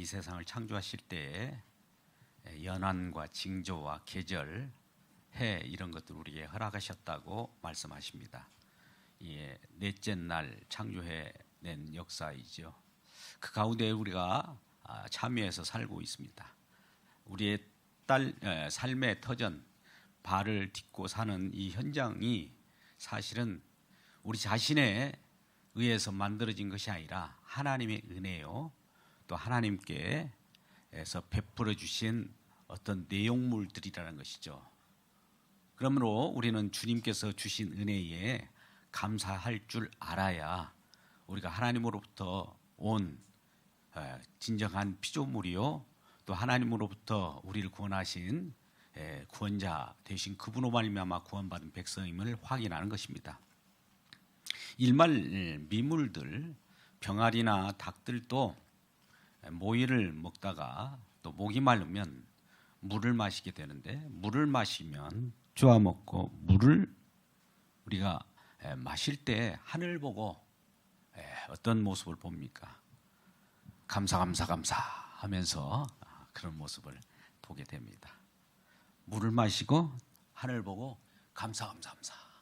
이 세상을 창조하실 때 연한과 징조와 계절, 해 이런 것들 우리에게 허락하셨다고 말씀하십니다. 예, 넷째 날 창조해낸 역사이죠. 그 가운데 우리가 참여해서 살고 있습니다. 우리의 삶의 터전, 발을 딛고 사는 이 현장이 사실은 우리 자신에 의해서 만들어진 것이 아니라 하나님의 은혜요, 또 하나님께서 베풀어 주신 어떤 내용물들이라는 것이죠. 그러므로 우리는 주님께서 주신 은혜에 감사할 줄 알아야 우리가 하나님으로부터 온 진정한 피조물이요, 또 하나님으로부터 우리를 구원하신 구원자 되신 그분으로 말미암아 구원받은 백성임을 확인하는 것입니다. 일말 미물들, 병아리나 닭들도 모이를 먹다가 또 목이 마르면 물을 마시게 되는데, 물을 마시면 쪼아 먹고 물을 우리가 마실 때 하늘 보고 어떤 모습을 봅니까? 감사 하면서 그런 모습을 보게 됩니다. 물을 마시고 하늘 보고 감사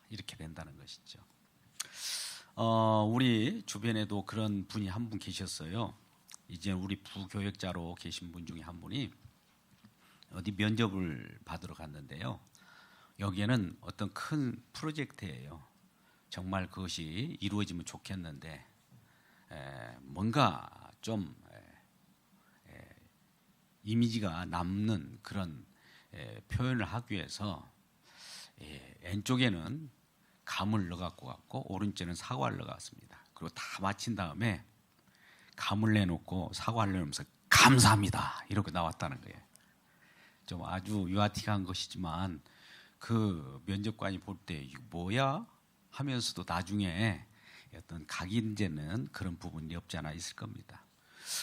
이렇게 된다는 것이죠. 우리 주변에도 그런 분이 한 분 계셨어요. 이제 우리 부교역자로 계신 분 중에 한 분이 어디 면접을 받으러 갔는데요. 여기에는 어떤 큰 프로젝트예요. 정말 그것이 이루어지면 좋겠는데 뭔가 좀 이미지가 남는 그런 표현을 하기 위해서 왼쪽에는 감을 넣어갖고 갔고 오른쪽에는 사과를 넣어갔습니다. 그리고 다 마친 다음에 감을 내놓고 사과를 내놓으면서 감사합니다 이렇게 나왔다는 거예요. 좀 아주 유아틱한 것이지만 그 면접관이 볼 때 이거 뭐야 하면서도 나중에 어떤 각인되는 그런 부분이 없지 않아 있을 겁니다.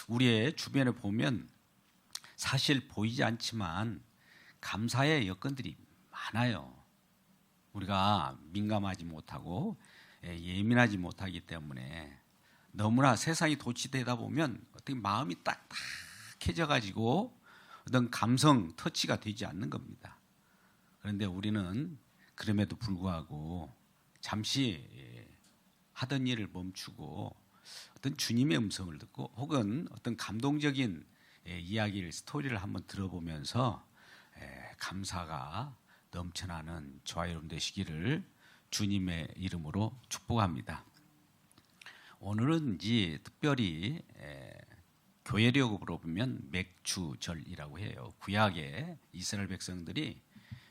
우리의 주변에 보면 사실 보이지 않지만 감사의 여건들이 많아요. 우리가 민감하지 못하고 예민하지 못하기 때문에 너무나 세상이 도취되다 보면 어떻게 마음이 딱딱해져 가지고 어떤 감성 터치가 되지 않는 겁니다. 그런데 우리는 그럼에도 불구하고 잠시 하던 일을 멈추고 어떤 주님의 음성을 듣고 혹은 어떤 감동적인 이야기를, 스토리를 한번 들어보면서 감사가 넘쳐나는 저와 여러분 되시기를 주님의 이름으로 축복합니다. 오늘은 이제 특별히 교회력으로 보면 맥주절이라고 해요. 구약의 이스라엘 백성들이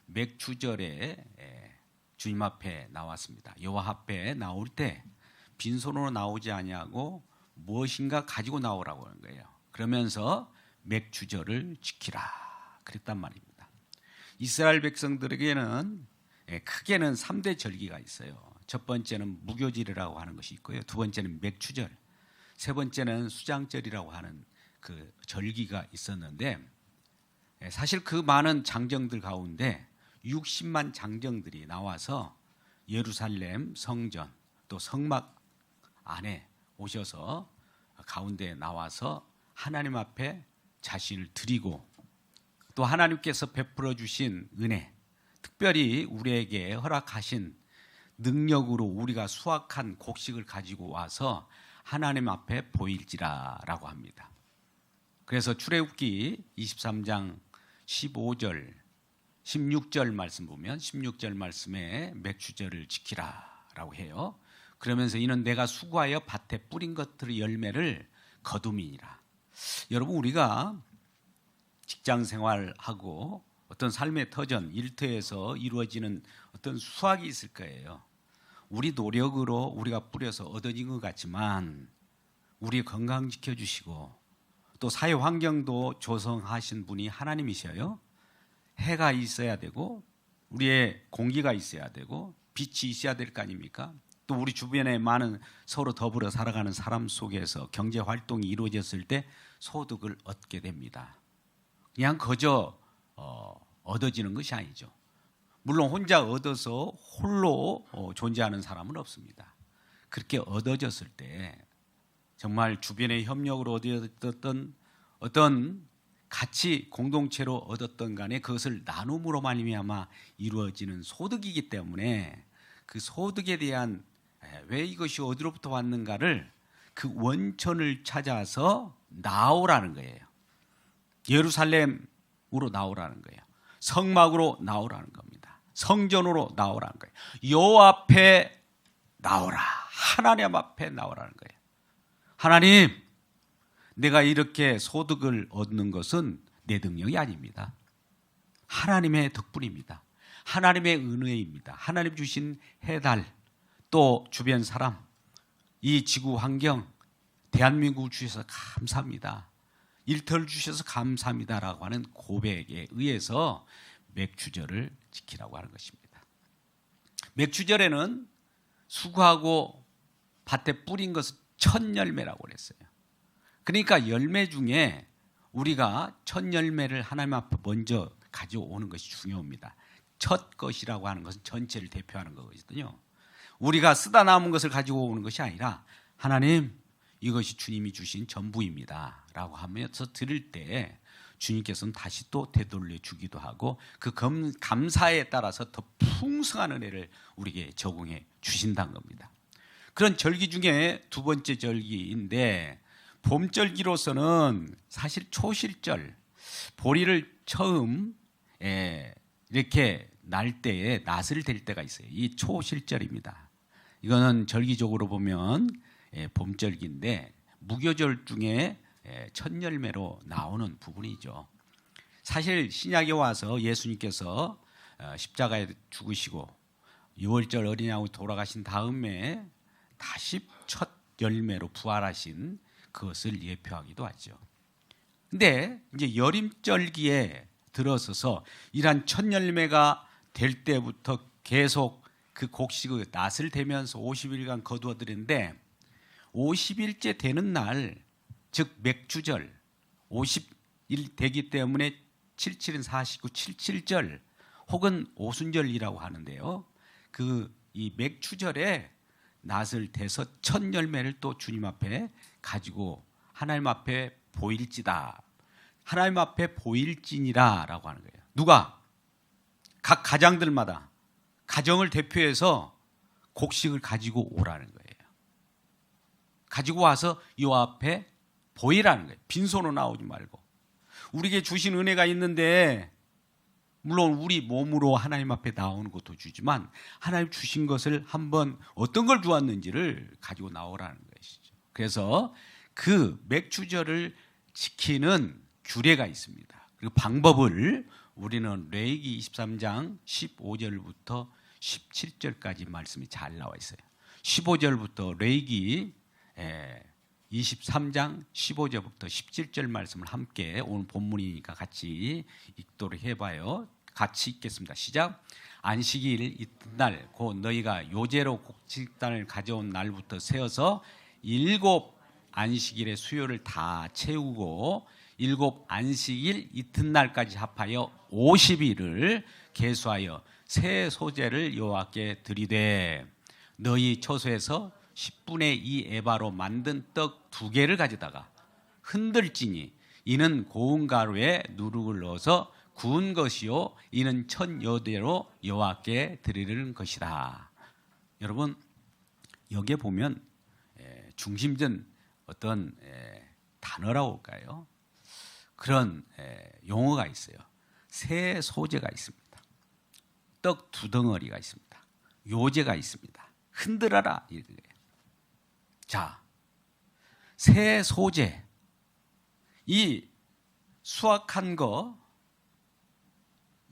맥주절에 주님 앞에 나왔습니다. 여호와 앞에 나올 때 빈손으로 나오지 아니하고 무엇인가 가지고 나오라고 하는 거예요. 그러면서 맥주절을 지키라 그랬단 말입니다. 이스라엘 백성들에게는 크게는 3대 절기가 있어요. 첫 번째는 무교절이라고 하는 것이 있고요. 두 번째는 맥주절, 세 번째는 수장절이라고 하는 그 절기가 있었는데, 사실 그 많은 장정들 가운데 60만 장정들이 나와서 예루살렘 성전 또 성막 안에 오셔서 가운데 나와서 하나님 앞에 자신을 드리고 또 하나님께서 베풀어 주신 은혜, 특별히 우리에게 허락하신 능력으로 우리가 수확한 곡식을 가지고 와서 하나님 앞에 보일지라라고 합니다. 그래서 출애굽기 23장 15절 16절 말씀 보면 16절 말씀에 맥주절을 지키라라고 해요. 그러면서 이는 내가 수고하여 밭에 뿌린 것들의 열매를 거둠이니라. 여러분, 우리가 직장 생활하고 어떤 삶의 터전, 일터에서 이루어지는 어떤 수확이 있을 거예요. 우리 노력으로 우리가 뿌려서 얻어진 것 같지만 우리 건강 지켜주시고 또 사회 환경도 조성하신 분이 하나님이셔요. 해가 있어야 되고 우리의 공기가 있어야 되고 빛이 있어야 될 거 아닙니까? 또 우리 주변에 많은 서로 더불어 살아가는 사람 속에서 경제 활동이 이루어졌을 때 소득을 얻게 됩니다. 그냥 그저 얻어지는 것이 아니죠. 물론 혼자 얻어서 홀로 존재하는 사람은 없습니다. 그렇게 얻어졌을 때 정말 주변의 협력으로 얻었던 어떤 같이 공동체로 얻었던 간에 그것을 나눔으로 말미암아 이루어지는 소득이기 때문에 그 소득에 대한 왜 이것이 어디로부터 왔는가를 그 원천을 찾아서 나오라는 거예요. 예루살렘으로 나오라는 거예요. 성막으로 나오라는 겁니다. 성전으로 나오라는 거예요. 여호와 앞에 나오라. 하나님 앞에 나오라는 거예요. 하나님, 내가 이렇게 소득을 얻는 것은 내 능력이 아닙니다. 하나님의 덕분입니다. 하나님의 은혜입니다. 하나님 주신 해달, 또 주변 사람, 이 지구 환경, 대한민국을 주셔서 감사합니다. 일터를 주셔서 감사합니다라고 하는 고백에 의해서 맥주절을 지키라고 하는 것입니다. 맥주절에는 수고하고 밭에 뿌린 것은 첫 열매라고 그랬어요. 그러니까 열매 중에 우리가 첫 열매를 하나님 앞에 먼저 가져오는 것이 중요합니다. 첫 것이라고 하는 것은 전체를 대표하는 거거든요. 우리가 쓰다 남은 것을 가지고 오는 것이 아니라 하나님, 이것이 주님이 주신 전부입니다 라고 하면서 드릴 때 주님께서는 다시 또 되돌려 주기도 하고 그 감사에 따라서 더 풍성한 은혜를 우리에게 제공해 주신다는 겁니다. 그런 절기 중에 두 번째 절기인데, 봄절기로서는 사실 초실절, 보리를 처음 이렇게 날 때에 낫을 댈 때가 있어요. 이 초실절입니다. 이거는 절기적으로 보면 봄절기인데 무교절 중에 첫 열매로 나오는 부분이죠. 사실 신약에 와서 예수님께서 십자가에 죽으시고 6월절 어린 양으로 돌아가신 다음에 다시 첫 열매로 부활하신 그것을 예표하기도 하죠. 근데 이제 여림절기에 들어서서 이러한 첫 열매가 될 때부터 계속 그 곡식의 낫을 대면서 50일간 거두어 드리는데 50일째 되는 날, 즉 맥주절 50일 되기 때문에 77은 49, 77절 혹은 오순절이라고 하는데요. 이 맥주절에 낫을 대서 첫 열매를 또 주님 앞에 가지고 하나님 앞에 보일지다. 하나님 앞에 보일지니라 라고 하는 거예요. 누가? 각 가장들마다 가정을 대표해서 곡식을 가지고 오라는 거예요. 가지고 와서 여호와 앞에 보이라는 거예요. 빈손으로 나오지 말고. 우리에게 주신 은혜가 있는데 물론 우리 몸으로 하나님 앞에 나오는 것도 주지만 하나님 주신 것을 한번 어떤 걸 주었는지를 가지고 나오라는 것이죠. 그래서 그 맥주절을 지키는 규례가 있습니다. 그리고 방법을 우리는 레위기 23장 15절부터 17절까지 말씀이 잘 나와 있어요. 15절부터 레위기 23장 15절부터 17절 말씀을 함께 오늘 본문이니까 같이 읽도록 해봐요. 같이 읽겠습니다. 시작. 안식일 이튿날 곧 너희가 요제로 곡식단을 가져온 날부터 세어서 7 안식일의 수요를 다 채우고 7 안식일 이튿날까지 합하여 50일을 계수하여 새 소제를 여호와께 드리되 너희 처소에서 10분의 2 에바로 만든 떡 2개를 가져다가 흔들지니 이는 고운 가루에 누룩을 넣어서 구운 것이요 이는 첫 여대로 여호와께 드리는 것이다. 여러분 여기에 보면 중심된 어떤 단어라고 할까요? 그런 용어가 있어요. 새 소제가 있습니다. 떡 2덩어리가 있습니다. 요제가 있습니다. 흔들어라 이거예요. 자, 새 소제, 이 수확한 거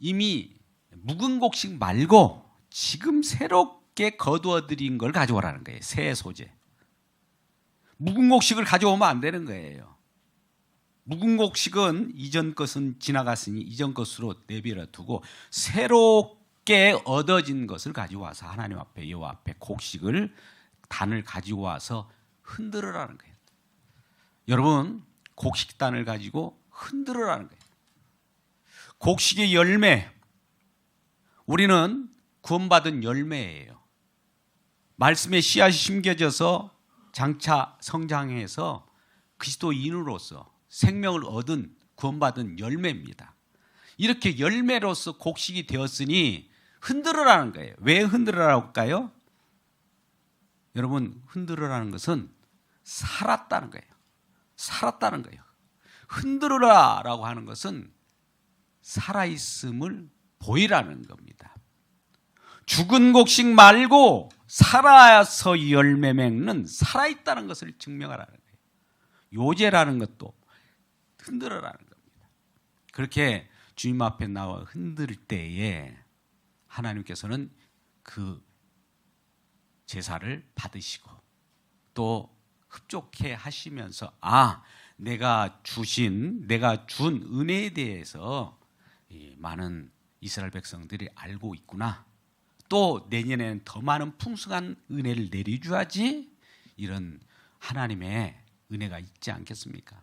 이미 묵은 곡식 말고 지금 새롭게 거두어 들인 걸 가져오라는 거예요. 새 소제. 묵은 곡식을 가져오면 안 되는 거예요. 묵은 곡식은 이전 것은 지나갔으니 이전 것으로 내버려 두고 새롭게 얻어진 것을 가지고 와서 하나님 앞에 여호와 앞에 곡식을 단을 가지고 와서 흔들으라는 거예요. 여러분 곡식단을 가지고 흔들으라는 거예요. 곡식의 열매, 우리는 구원받은 열매예요. 말씀의 씨앗이 심겨져서 장차 성장해서 그리스도인으로서 생명을 얻은 구원받은 열매입니다. 이렇게 열매로서 곡식이 되었으니 흔들으라는 거예요. 왜 흔들으라고 할까요? 여러분, 흔들으라는 것은 살았다는 거예요. 살았다는 거예요. 흔들으라라고 하는 것은 살아있음을 보이라는 겁니다. 죽은 곡식 말고 살아서 열매 맺는 살아있다는 것을 증명하라는 거예요. 요제라는 것도 흔들으라는 겁니다. 그렇게 주님 앞에 나와 흔들 때에 하나님께서는 그 제사를 받으시고 또 흡족해 하시면서 내가 준 은혜에 대해서 많은 이스라엘 백성들이 알고 있구나. 또 내년에는 더 많은 풍성한 은혜를 내려줘야지, 이런 하나님의 은혜가 있지 않겠습니까?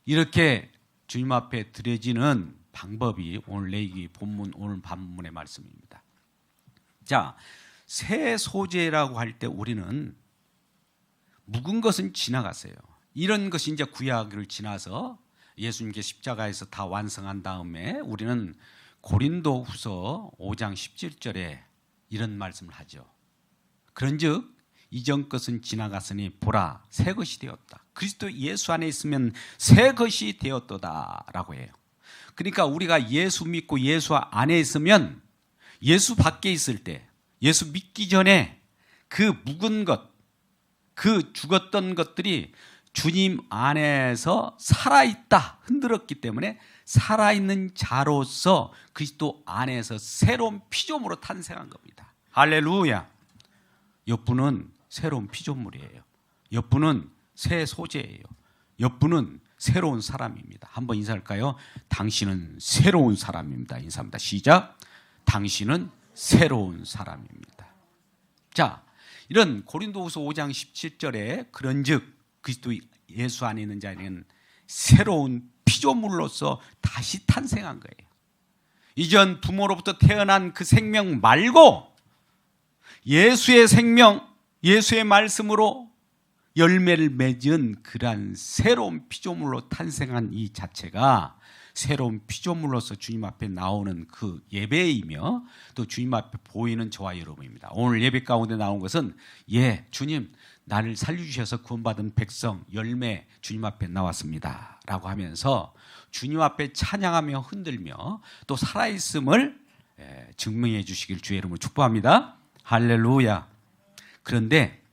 이렇게 주님 앞에 드려지는 방법이 오늘 레위기 본문, 오늘 본문의 말씀입니다. 자, 새 소재라고 할 때 우리는 묵은 것은 지나갔어요. 이런 것이 이제 구약을 지나서 예수님께 십자가에서 다 완성한 다음에 우리는 고린도후서 5장 17절에 이런 말씀을 하죠. 그런즉 이전 것은 지나갔으니 보라 새 것이 되었다. 그리스도 예수 안에 있으면 새 것이 되었도다라고 해요. 그러니까 우리가 예수 믿고 예수 안에 있으면 예수 밖에 있을 때, 예수 믿기 전에 그 묵은 것, 그 죽었던 것들이 주님 안에서 살아있다, 흔들었기 때문에 살아있는 자로서 그리스도 안에서 새로운 피조물로 탄생한 겁니다. 할렐루야. 여분은 새로운 피조물이에요. 여분은 새 소재예요. 여분은 새로운 사람입니다. 한번 인사할까요? 당신은 새로운 사람입니다. 인사합니다. 시작. 당신은 새로운 사람입니다. 자, 이런 고린도후서 5장 17절에 그런즉 그리스도 예수 안에 있는 자는 새로운 피조물로서 다시 탄생한 거예요. 이전 부모로부터 태어난 그 생명 말고 예수의 생명, 예수의 말씀으로 열매를 맺은 그러한 새로운 피조물로 탄생한 이 자체가 새로운 피조물로서 주님 앞에 나오는 그 예배이며 또 주님 앞에 보이는 저와 여러분입니다. 오늘 예배 가운데 나온 것은 주님 나를 살려주셔서 구원받은 백성 열매 주님 앞에 나왔습니다 라고 하면서 주님 앞에 찬양하며 흔들며 또 살아있음을 증명해 주시길 주의 이름으로 축복합니다. 할렐루야. 그런데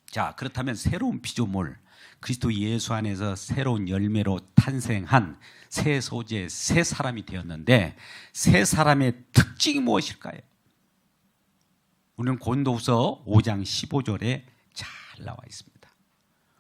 자, 그렇다면 새로운 피조물, 그리스도 예수 안에서 새로운 열매로 탄생한 새 소재, 새 사람이 되었는데 새 사람의 특징이 무엇일까요? 우리는 고린도후서 5장 15절에 잘 나와 있습니다.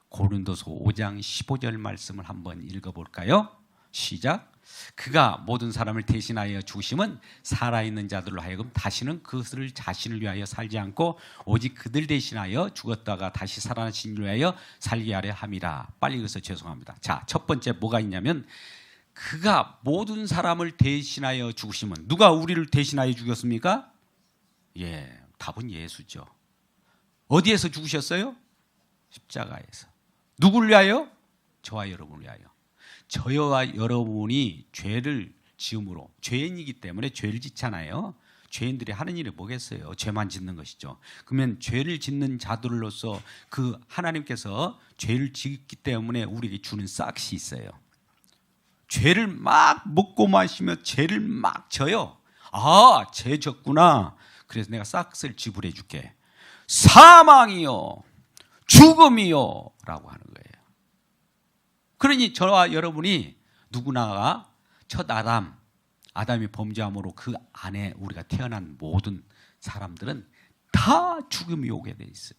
고린도서 5장 15절 말씀을 한번 읽어볼까요? 시작. 그가 모든 사람을 대신하여 죽으심은 살아있는 자들로 하여금 다시는 그것을 자신을 위하여 살지 않고 오직 그들 대신하여 죽었다가 다시 살아나신 위하여 살게 하려 함이라. 빨리 읽어서 죄송합니다. 자, 첫 번째 뭐가 있냐면 그가 모든 사람을 대신하여 죽으심은, 누가 우리를 대신하여 죽였습니까? 답은 예수죠. 어디에서 죽으셨어요? 십자가에서. 누구를 위하여? 저와 여러분을 위하여. 저와 여러분이 죄를 지음으로, 죄인이기 때문에 죄를 짓잖아요. 죄인들이 하는 일이 뭐겠어요? 죄만 짓는 것이죠. 그러면 죄를 짓는 자들로서 그 하나님께서 죄를 짓기 때문에 우리에게 주는 싹이 있어요. 죄를 막 먹고 마시며 죄를 막 져요. 죄 졌구나. 그래서 내가 싹을 지불해 줄게. 사망이요, 죽음이요 라고 하는 거예요. 그러니 저와 여러분이 누구나가 첫 아담이 범죄함으로 그 안에 우리가 태어난 모든 사람들은 다 죽음이 오게 돼 있어요.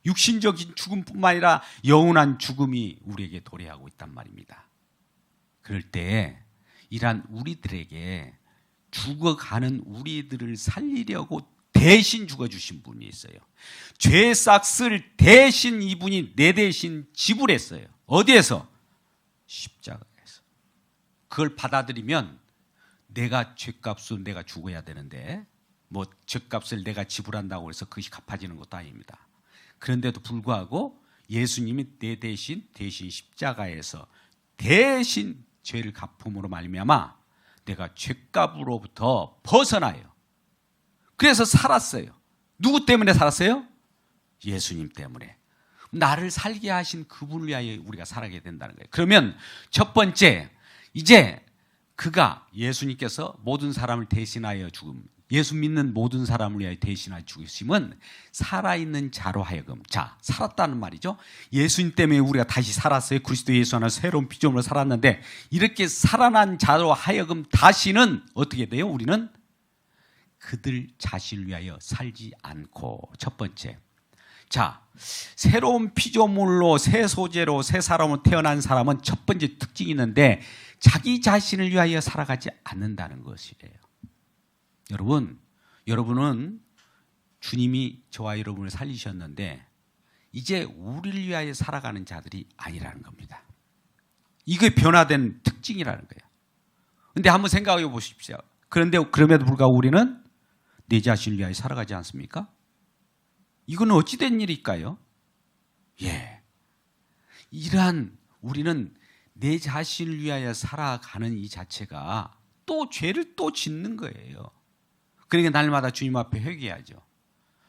육신적인 죽음뿐만 아니라 영원한 죽음이 우리에게 도래하고 있단 말입니다. 그럴 때 이러한 우리들에게 죽어가는 우리들을 살리려고 대신 죽어주신 분이 있어요. 죄의 싹을 대신 이분이 내 대신 지불했어요. 어디에서? 십자가에서. 그걸 받아들이면 내가 죄값을 내가 죽어야 되는데 죄값을 내가 지불한다고 해서 그것이 갚아지는 것도 아닙니다. 그런데도 불구하고 예수님이 내 대신 십자가에서 대신 죄를 갚음으로 말미암아 내가 죄값으로부터 벗어나요. 그래서 살았어요. 누구 때문에 살았어요? 예수님 때문에. 나를 살게 하신 그분을 위하여 우리가 살아가야 된다는 거예요. 그러면 첫 번째, 이제 그가 예수님께서 모든 사람을 대신하여 죽음, 예수 믿는 모든 사람을 위하여 대신하여 죽으심은 살아있는 자로 하여금, 자, 살았다는 말이죠. 예수님 때문에 우리가 다시 살았어요. 그리스도 예수 안에 새로운 피조물로 살았는데, 이렇게 살아난 자로 하여금 다시는 어떻게 돼요? 우리는 그들 자신을 위하여 살지 않고, 첫 번째, 자, 새로운 피조물로 새 소재로 새 사람으로 태어난 사람은 첫 번째 특징이 있는데 자기 자신을 위하여 살아가지 않는다는 것이에요. 여러분은 주님이 저와 여러분을 살리셨는데 이제 우리를 위하여 살아가는 자들이 아니라는 겁니다. 이게 변화된 특징이라는 거예요. 그런데 한번 생각해 보십시오. 그럼에도 불구하고 우리는 내 자신을 위하여 살아가지 않습니까? 이건 어찌된 일일까요? 예. 이러한 우리는 내 자신을 위하여 살아가는 이 자체가 또 죄를 또 짓는 거예요. 그러니까 날마다 주님 앞에 회개하죠.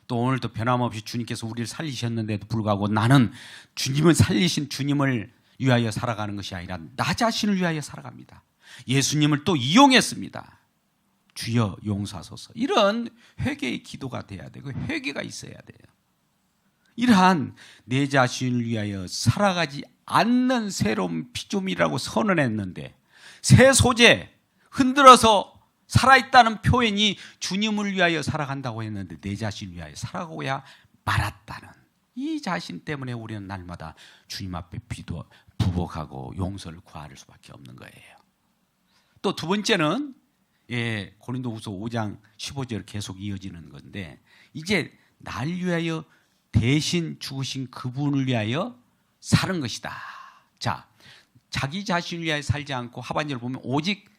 또 오늘도 변함없이 주님께서 우리를 살리셨는데도 불구하고 나는 주님을 살리신 주님을 위하여 살아가는 것이 아니라 나 자신을 위하여 살아갑니다. 예수님을 또 이용했습니다. 주여 용서하소서. 이런 회개의 기도가 돼야 되고 회개가 있어야 돼요. 이러한 내 자신을 위하여 살아가지 않는 새로운 피조물이라고 선언했는데 새 소재, 흔들어서 살아있다는 표현이 주님을 위하여 살아간다고 했는데 내 자신을 위하여 살아가고야 말았다는 이 자신 때문에 우리는 날마다 주님 앞에 부복하고 용서를 구할 수밖에 없는 거예요. 또 두 번째는 고린도후서 5장 15절 계속 이어지는 건데 이제 날 위하여 대신 죽으신 그분을 위하여 사는 것이다. 자, 자기 자신을 위하여 살지 않고 하반절을 보면 오직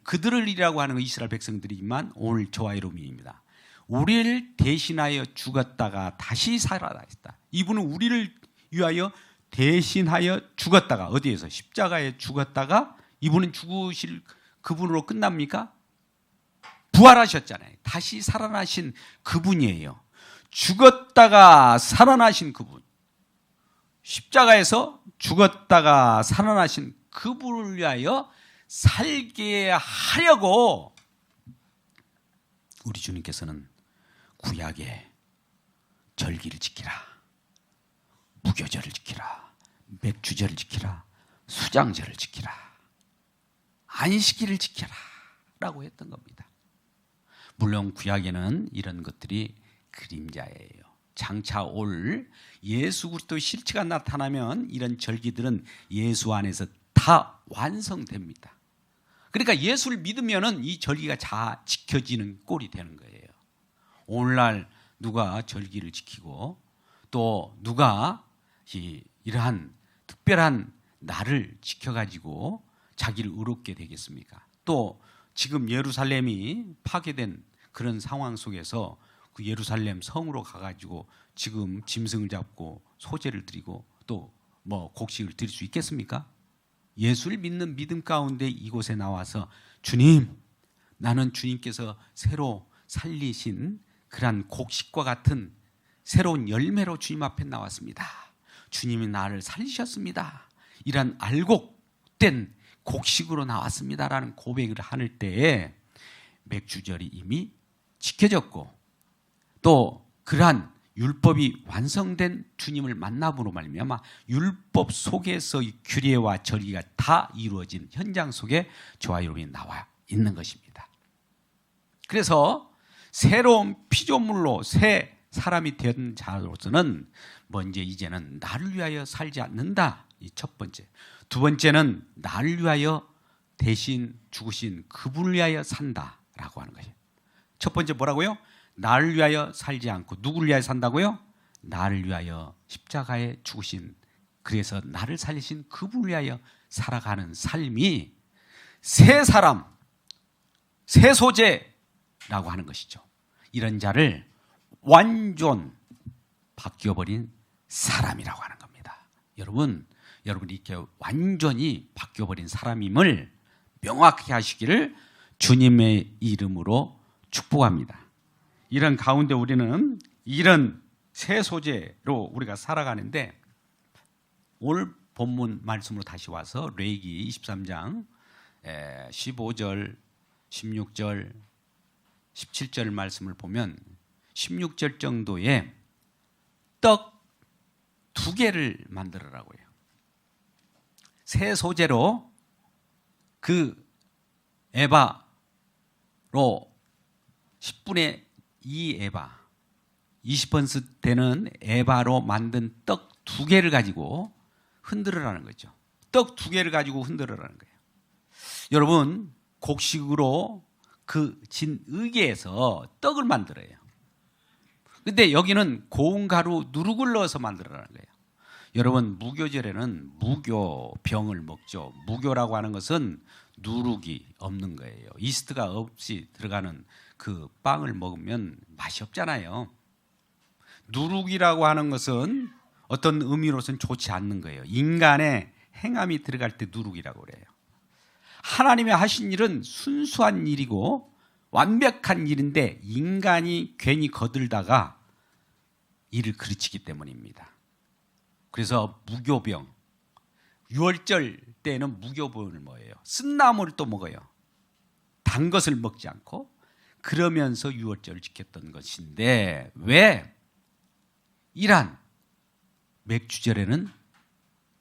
그들을이라고 하는 건 이스라엘 백성들이지만 오늘 저와 여러분입니다. 우리를 대신하여 죽었다가 다시 살아났다. 이분은 우리를 위하여 대신하여 죽었다가 어디에서? 십자가에 죽었다가 이분은 죽으실 그분으로 끝납니까? 부활하셨잖아요. 다시 살아나신 그분이에요. 죽었다가 살아나신 그분. 십자가에서 죽었다가 살아나신 그분을 위하여 살게 하려고 우리 주님께서는 구약의 절기를 지키라, 무교절을 지키라, 맥주절을 지키라, 수장절을 지키라, 안식일을 지켜라 라고 했던 겁니다. 물론 구약에는 이런 것들이 그림자예요. 장차 올 예수 그리스도의 실체가 나타나면 이런 절기들은 예수 안에서 다 완성됩니다. 그러니까 예수를 믿으면은 이 절기가 다 지켜지는 꼴이 되는 거예요. 오늘날 누가 절기를 지키고 또 누가 이러한 특별한 날을 지켜가지고 자기를 의롭게 되겠습니까? 또 지금 예루살렘이 파괴된 그런 상황 속에서 그 예루살렘 성으로 가가지고 지금 짐승을 잡고 소제를 드리고 또 곡식을 드릴 수 있겠습니까? 예수를 믿는 믿음 가운데 이곳에 나와서 주님, 나는 주님께서 새로 살리신 그러한 곡식과 같은 새로운 열매로 주님 앞에 나왔습니다. 주님이 나를 살리셨습니다. 이런 알곡된 곡식으로 나왔습니다라는 고백을 할 때에 맥주절이 이미 지켜졌고 또 그러한 율법이 완성된 주님을 만남으로 말미암아 율법 속에서의 규례와 절기가 다 이루어진 현장 속에 저와 여러분이 나와 있는 것입니다. 그래서 새로운 피조물로 새 사람이 된 자로서는 먼저 이제는 나를 위하여 살지 않는다. 이 첫 번째. 두 번째는 나를 위하여 대신 죽으신 그분을 위하여 산다라고 하는 거예요. 첫 번째 뭐라고요? 나를 위하여 살지 않고 누구를 위하여 산다고요? 나를 위하여 십자가에 죽으신, 그래서 나를 살리신 그분을 위하여 살아가는 삶이 새 사람, 새 소재라고 하는 것이죠. 이런 자를 완전 바뀌어버린 사람이라고 하는 겁니다. 여러분이 이렇게 완전히 바뀌어버린 사람임을 명확히 하시기를 주님의 이름으로 축복합니다. 이런 가운데 우리는 이런 새 소재로 우리가 살아가는데, 오늘 본문 말씀으로 다시 와서 레위기 23장 15절, 16절, 17절 말씀을 보면 16절 정도에 떡 2개를 만들어라고 해요. 새 소재로 그 에바로 10분의 2 에바, 20번스 되는 에바로 만든 떡 2개를 가지고 흔들으라는 거죠. 떡 2개를 가지고 흔들으라는 거예요. 여러분, 곡식으로 그 진의계에서 떡을 만들어요. 근데 여기는 고운 가루 누룩을 넣어서 만들어라는 거예요. 여러분, 무교절에는 무교병을 먹죠. 무교라고 하는 것은 누룩이 없는 거예요. 이스트가 없이 들어가는 그 빵을 먹으면 맛이 없잖아요. 누룩이라고 하는 것은 어떤 의미로서는 좋지 않는 거예요. 인간의 행함이 들어갈 때 누룩이라고 그래요. 하나님이 하신 일은 순수한 일이고 완벽한 일인데 인간이 괜히 거들다가 일을 그르치기 때문입니다. 그래서 무교병, 유월절 때는 무교병을 먹어요. 쓴나물을 또 먹어요. 단 것을 먹지 않고. 그러면서 유월절을 지켰던 것인데, 왜 이란 맥주절에는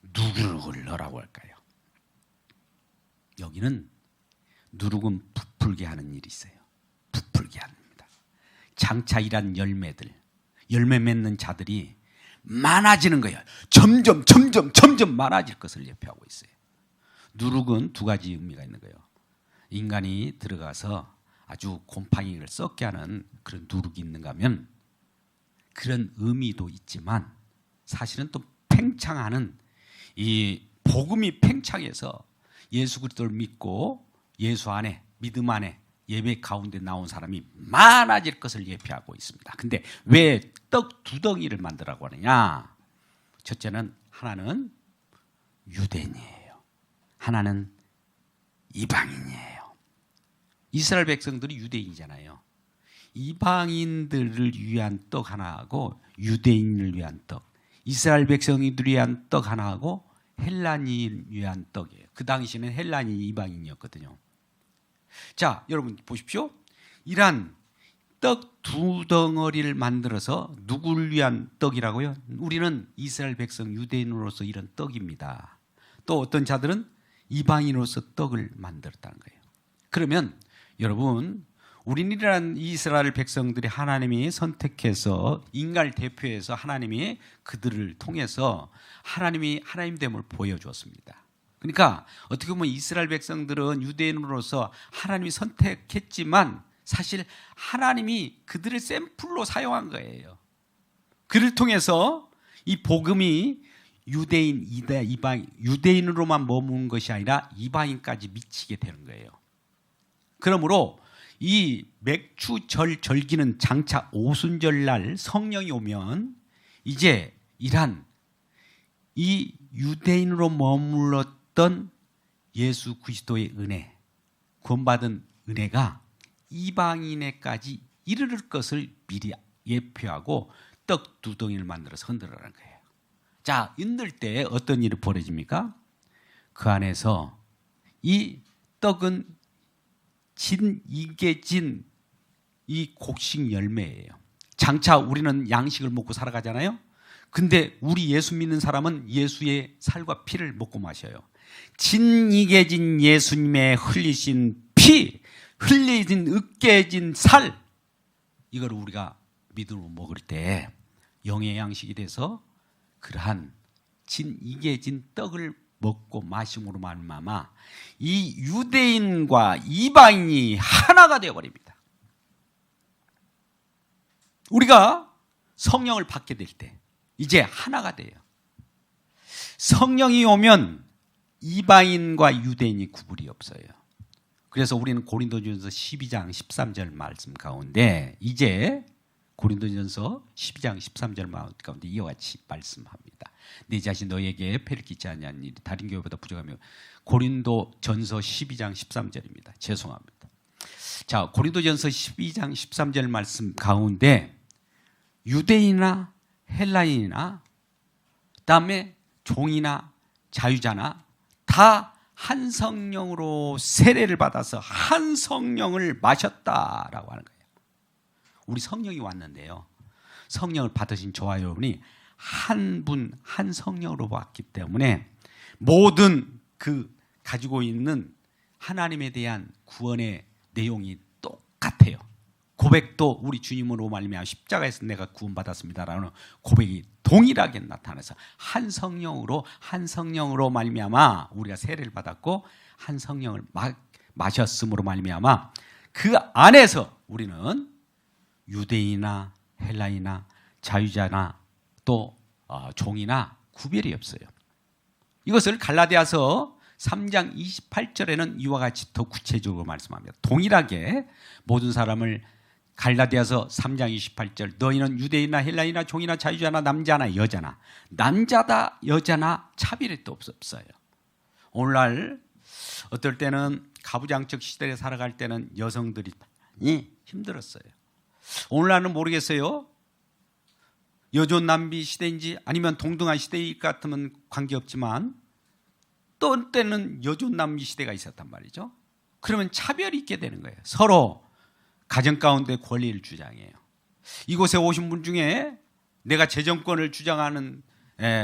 누룩을 넣으라고 할까요? 여기는 누룩은 부풀게 하는 일이 있어요. 부풀게 합니다. 장차 일한 열매들, 열매 맺는 자들이 많아지는 거예요. 점점 많아질 것을 예표하고 있어요. 누룩은 2가지 의미가 있는 거예요. 인간이 들어가서 아주 곰팡이를 썩게 하는 그런 누룩이 있는가 하면 그런 의미도 있지만, 사실은 또 팽창하는, 이 복음이 팽창해서 예수 그리스도를 믿고 예수 안에, 믿음 안에, 예배 가운데 나온 사람이 많아질 것을 예표하고 있습니다. 근데 왜 떡 2덩이를 만들라고 하느냐? 첫째는, 하나는 유대인이에요. 하나는 이방인이에요. 이스라엘 백성들이 유대인이잖아요. 이방인들을 위한 떡 하나 하고 유대인을 위한 떡, 이스라엘 백성들을 위한 떡 하나 하고 헬라인을 위한 떡이에요. 그 당시에는 헬라인이 이방인이었거든요. 자, 여러분 보십시오. 이란 떡 2덩어리를 만들어서 누구를 위한 떡이라고요? 우리는 이스라엘 백성 유대인으로서 이런 떡입니다. 또 어떤 자들은 이방인으로서 떡을 만들었다는 거예요. 그러면 여러분, 우리는 이스라엘 백성들이 하나님이 선택해서 인간을 대표해서 하나님이 그들을 통해서 하나님이 하나님됨을 보여주었습니다. 그러니까 어떻게 보면 이스라엘 백성들은 유대인으로서 하나님이 선택했지만 사실 하나님이 그들을 샘플로 사용한 거예요. 그를 통해서 이 복음이 유대인, 이방, 유대인으로만 머무는 것이 아니라 이방인까지 미치게 되는 거예요. 그러므로 이 맥주절 절기는 장차 오순절날 성령이 오면 이제 이란 이 유대인으로 머물렀던 예수 그리스도의 은혜, 구원받은 은혜가 이방인에까지 이르를 것을 미리 예표하고 떡 2덩이를 만들어서 흔들어라는 거예요. 자, 흔들 때 어떤 일이 벌어집니까? 그 안에서 이 떡은 익게진 이 곡식 열매예요. 장차 우리는 양식을 먹고 살아가잖아요. 근데 우리 예수 믿는 사람은 예수의 살과 피를 먹고 마셔요. 익게진 예수님의 흘리신 피, 흘리진 으깨진 살, 이걸 우리가 믿음으로 먹을 때 영의 양식이 돼서 그러한 익게진 떡을 먹고 마심으로 말미암아 이 유대인과 이방인이 하나가 되어버립니다. 우리가 성령을 받게 될 때 이제 하나가 돼요. 성령이 오면 이방인과 유대인이 구분이 없어요. 그래서 우리는 고린도전서 12장 13절 말씀 가운데 이제 고린도전서 12장 13절 가운데 이와 같이 말씀합니다. 내 자신 너에게 폐를 끼치 아니한 일이 다른 교회보다 부족하며. 고린도전서 12장 13절입니다. 죄송합니다. 자, 고린도전서 12장 13절 말씀 가운데 유대인이나 헬라인이나 그다음에 종이나 자유자나 다 한 성령으로 세례를 받아서 한 성령을 마셨다라고 하는 거예요. 우리 성령이 왔는데요. 성령을 받으신 저와 여러분이 한 분, 한 성령으로 왔기 때문에 모든 그 가지고 있는 하나님에 대한 구원의 내용이 똑같아요. 고백도 우리 주님으로 말미암아 십자가에서 내가 구원받았습니다라는 고백이 동일하게 나타나서 한 성령으로 말미암아 우리가 세례를 받았고 한 성령을 마셨음으로 말미암아 그 안에서 우리는 유대인이나 헬라이나 자유자나 또 종이나 구별이 없어요. 이것을 갈라디아서 3장 28절에는 이와 같이 더 구체적으로 말씀합니다. 동일하게 모든 사람을 갈라디아서 3장 28절 너희는 유대인이나 헬라이나 종이나 자유자나 남자나 여자나 남자다 여자나 차별이 또 없어요. 오늘날 어떨 때는 가부장적 시대에 살아갈 때는 여성들이 힘들었어요. 오늘날은 모르겠어요. 여존 남비 시대인지 아니면 동등한 시대일 것 같으면 관계없지만 또 때는 여존 남비 시대가 있었단 말이죠. 그러면 차별이 있게 되는 거예요. 서로 가정 가운데 권리를 주장해요. 이곳에 오신 분 중에 내가 재정권을 주장하는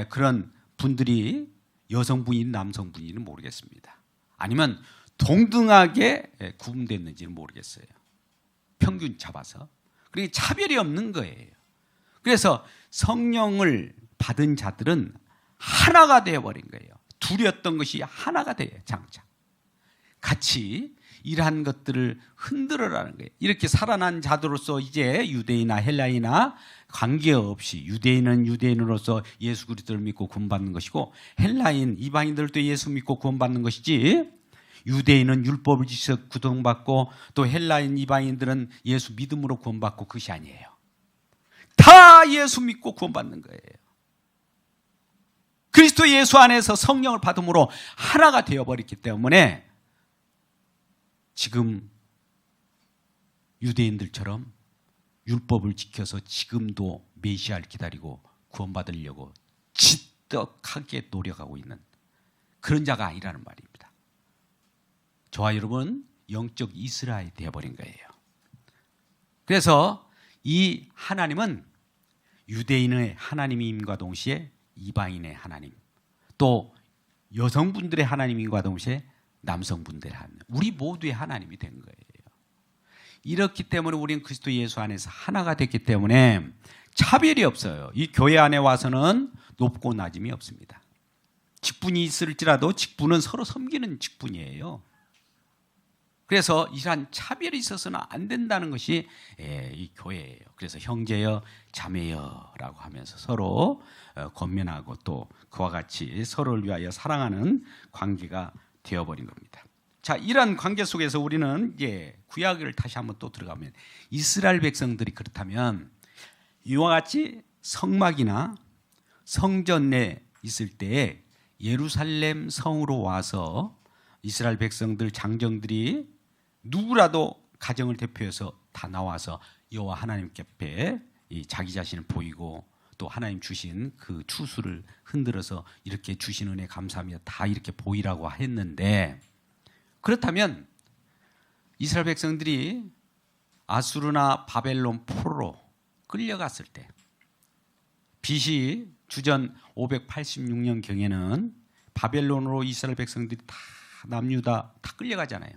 그런 분들이 여성분이 남성분인지는 모르겠습니다. 아니면 동등하게 구분됐는지는 모르겠어요. 평균 잡아서. 그러니까 차별이 없는 거예요. 그래서 성령을 받은 자들은 하나가 되어버린 거예요. 둘이었던 것이 하나가 돼요. 장차. 같이 이러한 것들을 흔들어라는 거예요. 이렇게 살아난 자들로서 이제 유대인이나 헬라이나 관계없이 유대인은 유대인으로서 예수 그리스도를 믿고 구원받는 것이고 헬라인 이방인들도 예수 믿고 구원받는 것이지 유대인은 율법을 지켜서 구원받고 또 헬라인 이방인들은 예수 믿음으로 구원받고 그것이 아니에요. 다 예수 믿고 구원받는 거예요. 그리스도 예수 안에서 성령을 받음으로 하나가 되어버렸기 때문에 지금 유대인들처럼 율법을 지켜서 지금도 메시아를 기다리고 구원받으려고 지떡하게 노력하고 있는 그런 자가 아니라는 말입니다. 저와 여러분 영적 이스라엘이 되어버린 거예요. 그래서 이 하나님은 유대인의 하나님임과 동시에 이방인의 하나님, 또 여성분들의 하나님임과 동시에 남성분들의 하나님, 우리 모두의 하나님이 된 거예요. 이렇기 때문에 우리는 그리스도 예수 안에서 하나가 됐기 때문에 차별이 없어요. 이 교회 안에 와서는 높고 낮음이 없습니다. 직분이 있을지라도 직분은 서로 섬기는 직분이에요. 그래서 이러한 차별이 있어서는 안 된다는 것이 이 교회예요. 그래서 형제여 자매여라고 하면서 서로 권면하고 또 그와 같이 서로를 위하여 사랑하는 관계가 되어버린 겁니다. 자, 이런 관계 속에서 우리는 이제 구약을 다시 한번 또 들어가면 이스라엘 백성들이 그렇다면 이와 같이 성막이나 성전 내에 있을 때 예루살렘 성으로 와서 이스라엘 백성들 장정들이 누구라도 가정을 대표해서 다 나와서 여호와 하나님께 자기 자신을 보이고 또 하나님 주신 그 추수를 흔들어서 이렇게 주신 은혜 감사하며 다 이렇게 보이라고 했는데, 그렇다면 이스라엘 백성들이 아수르나 바벨론 포로로 끌려갔을 때 BC 주전 586년경에는 바벨론으로 이스라엘 백성들이 다 남유다 다 끌려가잖아요.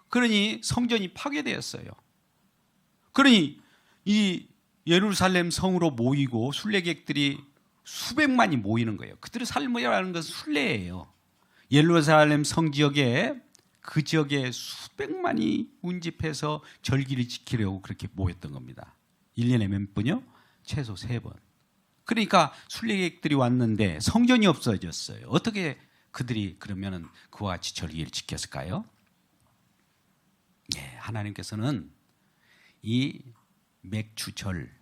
그러니 성전이 파괴되었어요. 그러니 이 예루살렘 성으로 모이고 순례객들이 수백만이 모이는 거예요. 그들의 삶이라는 것은 순례예요. 예루살렘 성 지역에 그 지역에 수백만이 운집해서 절기를 지키려고 그렇게 모였던 겁니다. 1년에 몇 번요? 최소 3번. 그러니까 순례객들이 왔는데 성전이 없어졌어요. 어떻게 그들이 그러면은 그와 같이 절기를 지켰을까요? 예, 하나님께서는 이 맥추절,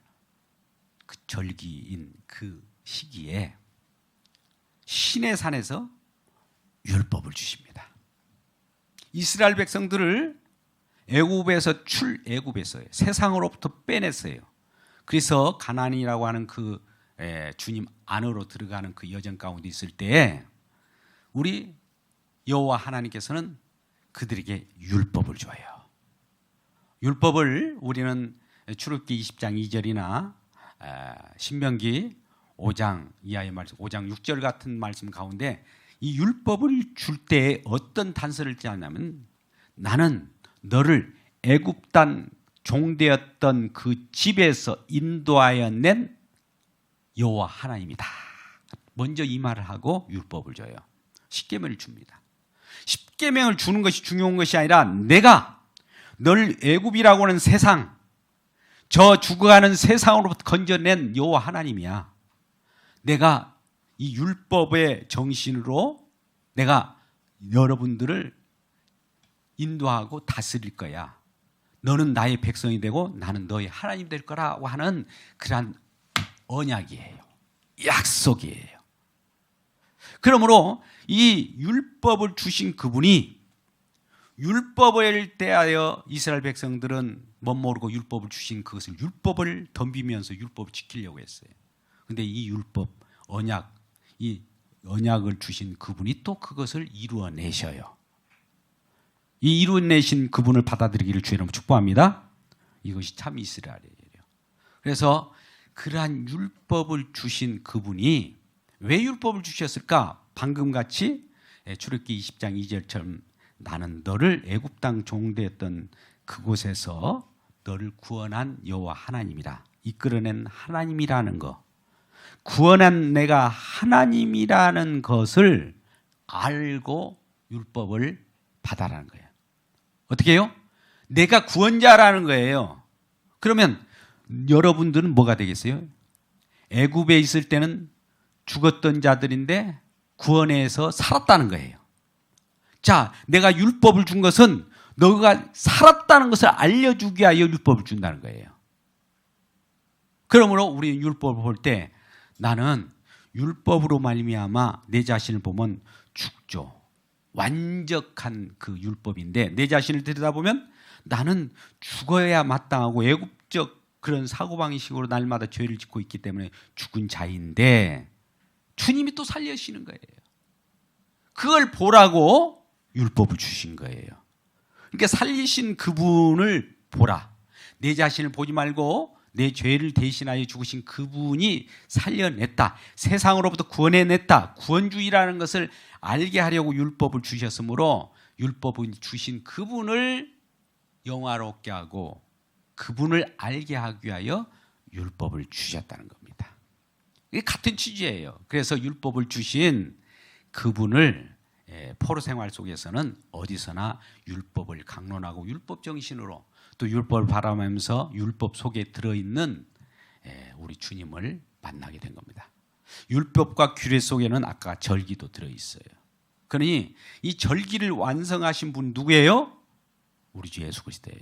그 절기인 그 시기에 신의 산에서 율법을 주십니다. 이스라엘 백성들을 애굽에서요 세상으로부터 빼냈어요. 그래서 가나안이라고 하는 그 주님 안으로 들어가는 그 여정 가운데 있을 때에 우리 여호와 하나님께서는 그들에게 율법을 줘요. 율법을 우리는 출애굽기 20장 2절이나 신명기 5장 이하의 말씀, 5장 6절 같은 말씀 가운데 이 율법을 줄 때 어떤 단서를 띠냐면 나는 너를 애굽 땅 종되었던 그 집에서 인도하여 낸 여호와 하나님이다. 먼저 이 말을 하고 율법을 줘요. 십계명을 줍니다. 십계명을 주는 것이 중요한 것이 아니라 내가 널 애굽이라고 하는 세상, 저 죽어가는 세상으로부터 건져낸 여호와 하나님이야. 내가 이 율법의 정신으로 내가 여러분들을 인도하고 다스릴 거야. 너는 나의 백성이 되고 나는 너의 하나님 될 거라고 하는 그러한 언약이에요. 약속이에요. 그러므로 이 율법을 주신 그분이 율법을 대하여 이스라엘 백성들은 멋모르고 율법을 주신 그것을 율법을 덤비면서 율법을 지키려고 했어요. 그런데 이 율법, 언약, 이 언약을 주신 그분이 또 그것을 이루어내셔요. 이 이루어내신 그분을 받아들이기를 주의 이름으로 축복합니다. 이것이 참 이스라엘이에요. 그래서 그러한 율법을 주신 그분이 왜 율법을 주셨을까? 방금 같이 출애굽기 20장 2절처럼 나는 너를 애굽 땅 종되었던 그곳에서 너를 구원한 여호와 하나님이라, 이끌어낸 하나님이라는 거, 구원한 내가 하나님이라는 것을 알고 율법을 받아라는 거예요. 어떻게 해요? 내가 구원자라는 거예요. 그러면 여러분들은 뭐가 되겠어요? 애굽에 있을 때는 죽었던 자들인데 구원해서 살았다는 거예요. 자, 내가 율법을 준 것은 너가 살았다는 것을 알려주기 위하여 율법을 준다는 거예요. 그러므로 우리는 율법을 볼 때 나는 율법으로 말미암아 내 자신을 보면 죽죠. 완벽한 그 율법인데 내 자신을 들여다보면 나는 죽어야 마땅하고 애굽적 그런 사고방식으로 날마다 죄를 짓고 있기 때문에 죽은 자인데 주님이 또 살려주시는 거예요. 그걸 보라고 율법을 주신 거예요. 그러니까 살리신 그분을 보라. 내 자신을 보지 말고 내 죄를 대신하여 죽으신 그분이 살려냈다. 세상으로부터 구원해냈다. 구원주의라는 것을 알게 하려고 율법을 주셨으므로 율법은 주신 그분을 영화롭게 하고 그분을 알게 하기 위하여 율법을 주셨다는 겁니다. 이게 같은 취지예요. 그래서 율법을 주신 그분을 포로 생활 속에서는 어디서나 율법을 강론하고 율법 정신으로 또 율법을 바라보면서 율법 속에 들어있는 우리 주님을 만나게 된 겁니다. 율법과 규례 속에는 아까 절기도 들어있어요. 그러니 이 절기를 완성하신 분 누구예요? 우리 주 예수 그리스도예요.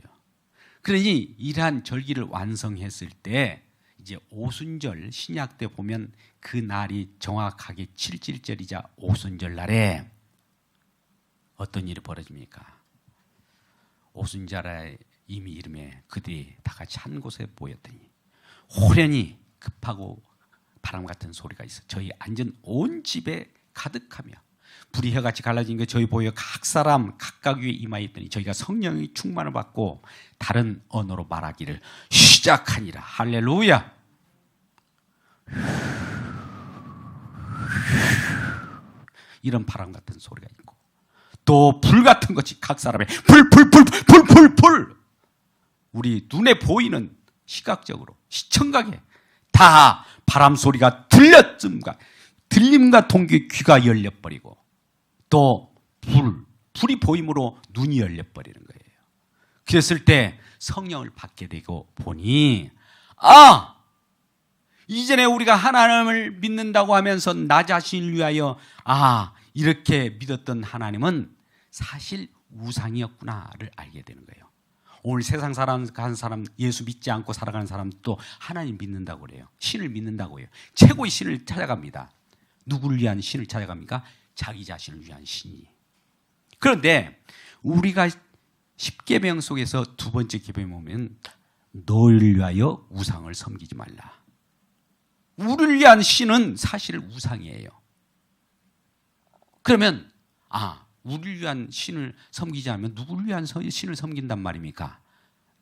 그러니 이러한 절기를 완성했을 때 이제 오순절 신약 때 보면 그 날이 정확하게 7일절이자 오순절 날에 어떤 일이 벌어집니까? 오순절에 이미 이름에 그들이 다 같이 한 곳에 모였더니 호련히 급하고 바람 같은 소리가 있어 저희 앉은 온 집에 가득하며 불이 혀같이 갈라진 게 저희 보여 각 사람 각각 위에 임하여 있더니 저희가 성령의 충만을 받고 다른 언어로 말하기를 시작하니라. 할렐루야. 이런 바람 같은 소리가 있고 또 불 같은 것이 각 사람의 불 우리 눈에 보이는 시각적으로 시청각에 다 바람 소리가 들림과 동시에 귀가 열려버리고 또 불이 보임으로 눈이 열려버리는 거예요. 그랬을 때 성령을 받게 되고 보니 이전에 우리가 하나님을 믿는다고 하면서 나 자신을 위하여 이렇게 믿었던 하나님은 사실 우상이었구나를 알게 되는 거예요. 오늘 세상 살아가는 사람, 예수 믿지 않고 살아가는 사람도 하나님 믿는다고 그래요. 신을 믿는다고 해요. 최고의 신을 찾아갑니다. 누구를 위한 신을 찾아갑니까? 자기 자신을 위한 신이. 그런데 우리가 10계명 속에서 두 번째 계명에 보면 너희를 위하여 우상을 섬기지 말라. 우리를 위한 신은 사실 우상이에요. 그러면 우리를 위한 신을 섬기지 않으면 누구를 위한 신을 섬긴단 말입니까?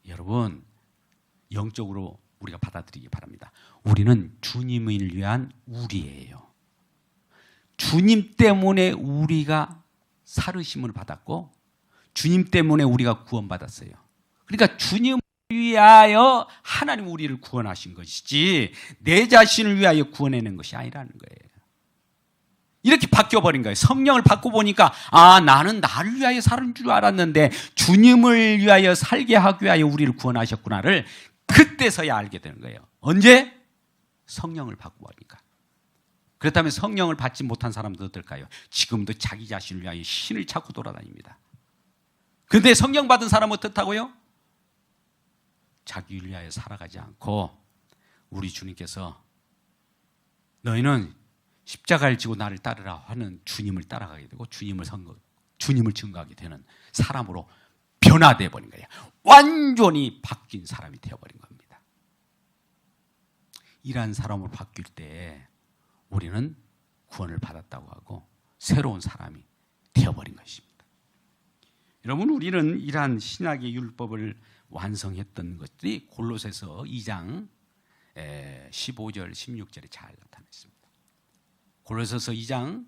여러분, 영적으로 우리가 받아들이기 바랍니다. 우리는 주님을 위한 우리예요. 주님 때문에 우리가 살으심을 받았고 주님 때문에 우리가 구원받았어요. 그러니까 주님을 위하여 하나님 우리를 구원하신 것이지 내 자신을 위하여 구원해낸 것이 아니라는 거예요. 이렇게 바뀌어버린 거예요. 성령을 받고 보니까 나는 나를 위하여 사는 줄 알았는데 주님을 위하여 살게 하기 위하여 우리를 구원하셨구나를 그때서야 알게 되는 거예요. 언제? 성령을 받고 보니까. 그렇다면 성령을 받지 못한 사람도 어떨까요? 지금도 자기 자신을 위하여 신을 찾고 돌아다닙니다. 그런데 성령 받은 사람은 어떻다고요? 자기를 위하여 살아가지 않고 우리 주님께서 너희는 십자가를 지고 나를 따르라 하는 주님을 따라가게 되고 주님을 증거하게 되는 사람으로 변화되어 버린 거예요. 완전히 바뀐 사람이 되어버린 겁니다. 이러한 사람으로 바뀔 때 우리는 구원을 받았다고 하고 새로운 사람이 되어버린 것입니다. 여러분, 우리는 이러한 신학의 율법을 완성했던 것들이 골로새서 2장 15절 16절에 잘 나타났습니다. 골로새서 2장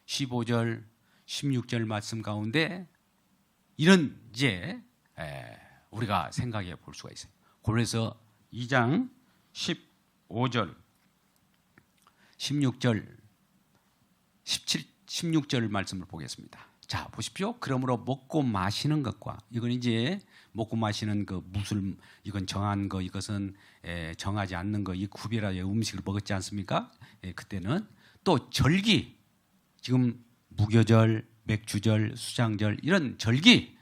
15절 16절 말씀 가운데 이런 이제 우리가 생각해 볼 수가 있어요. 골로새서 2장 15절 16절 16절 말씀을 보겠습니다. 자, 보십시오. 그러므로 먹고 마시는 것과 이건 이제 먹고 마시는 그 무술 이건 정한 거 이것은 정하지 않는 거 이 구별하여 음식을 먹었지 않습니까? 그때는 또 절기 지금 무교절, 맥주절, 수장절 이런 절기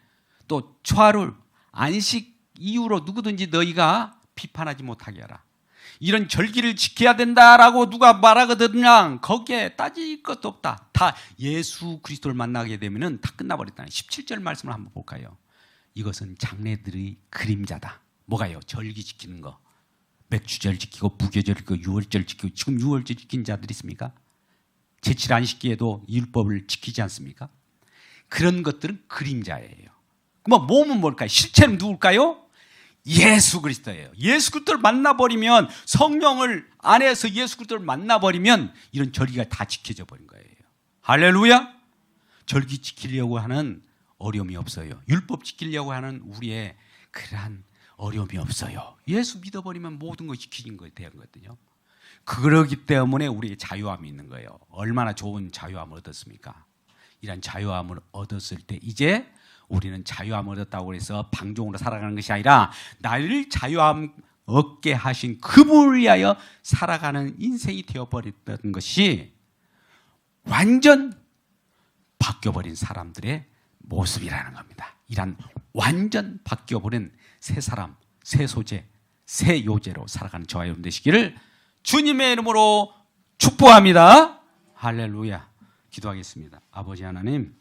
또 초하루 안식 이후로 누구든지 너희가 비판하지 못하게 하라. 이런 절기를 지켜야 된다라고 누가 말하거든요. 거기에 따질 것도 없다. 다 예수 그리스도를 만나게 되면은 다 끝나버렸다. 17절 말씀을 한번 볼까요? 이것은 장래들의 그림자다. 뭐가요? 절기 지키는 거. 맥주절 지키고 무교절 지키고 유월절 지키고 지금 유월절 지킨 자들이 있습니까? 제칠 안식기에도 율법을 지키지 않습니까? 그런 것들은 그림자예요. 그럼 몸은 뭘까요? 실체는 누굴까요? 예수 그리스도예요. 예수 그리스도를 만나버리면 성령을 안에서 예수 그리스도를 만나버리면 이런 절기가 다 지켜져 버린 거예요. 할렐루야. 절기 지키려고 하는 어려움이 없어요. 율법 지키려고 하는 우리의 그러한 어려움이 없어요. 예수 믿어버리면 모든 거 지키는 거에 대한 거거든요. 그러기 때문에 우리의 자유함이 있는 거예요. 얼마나 좋은 자유함을 얻었습니까? 이런 자유함을 얻었을 때 이제 우리는 자유함을 얻었다고 해서 방종으로 살아가는 것이 아니라 나를 자유함 얻게 하신 그분을 위하여 살아가는 인생이 되어버렸던 것이 완전 바뀌어버린 사람들의 모습이라는 겁니다. 이란 완전 바뀌어버린 새 사람, 새 소재, 새 요제로 살아가는 저와 여러분 되시기를 주님의 이름으로 축복합니다. 할렐루야. 기도하겠습니다. 아버지 하나님,